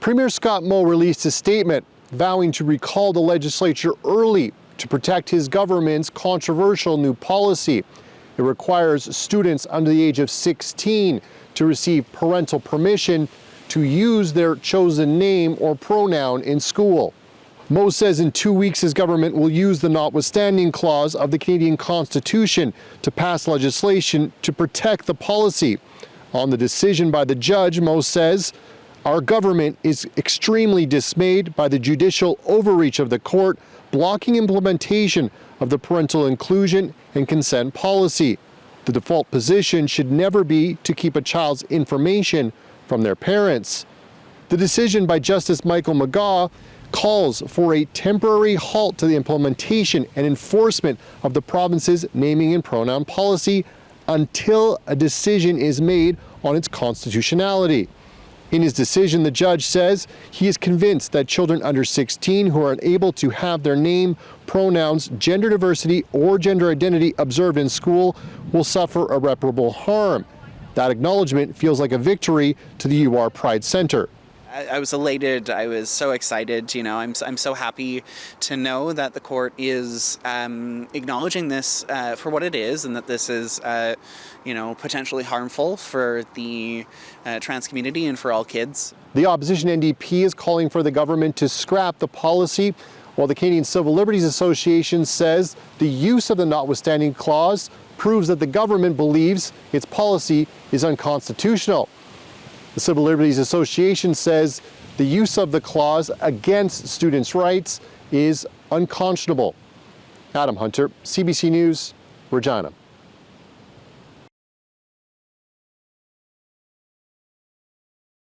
Premier Scott Moe released a statement vowing to recall the legislature early to protect his government's controversial new policy. It requires students under the age of 16 to receive parental permission to use their chosen name or pronoun in school. Moe says in 2 weeks his government will use the notwithstanding clause of the Canadian Constitution to pass legislation to protect the policy. On the decision by the judge, Moe says, "Our government is extremely dismayed by the judicial overreach of the court, blocking implementation of the parental inclusion and consent policy. The default position should never be to keep a child's information from their parents." The decision by Justice Michael McGaugh calls for a temporary halt to the implementation and enforcement of the province's naming and pronoun policy until a decision is made on its constitutionality. In his decision, the judge says he is convinced that children under 16 who are unable to have their name, pronouns, gender diversity, or gender identity observed in school will suffer irreparable harm. That acknowledgement feels like a victory to the UR Pride Center. I was elated. I was so excited. I'm so happy to know that the court is acknowledging this for what it is, and that this is, potentially harmful for the trans community and for all kids. The opposition NDP is calling for the government to scrap the policy, while the Canadian Civil Liberties Association says the use of the notwithstanding clause proves that the government believes its policy is unconstitutional. The Civil Liberties Association says the use of the clause against students' rights is unconscionable. Adam Hunter, CBC News, Regina.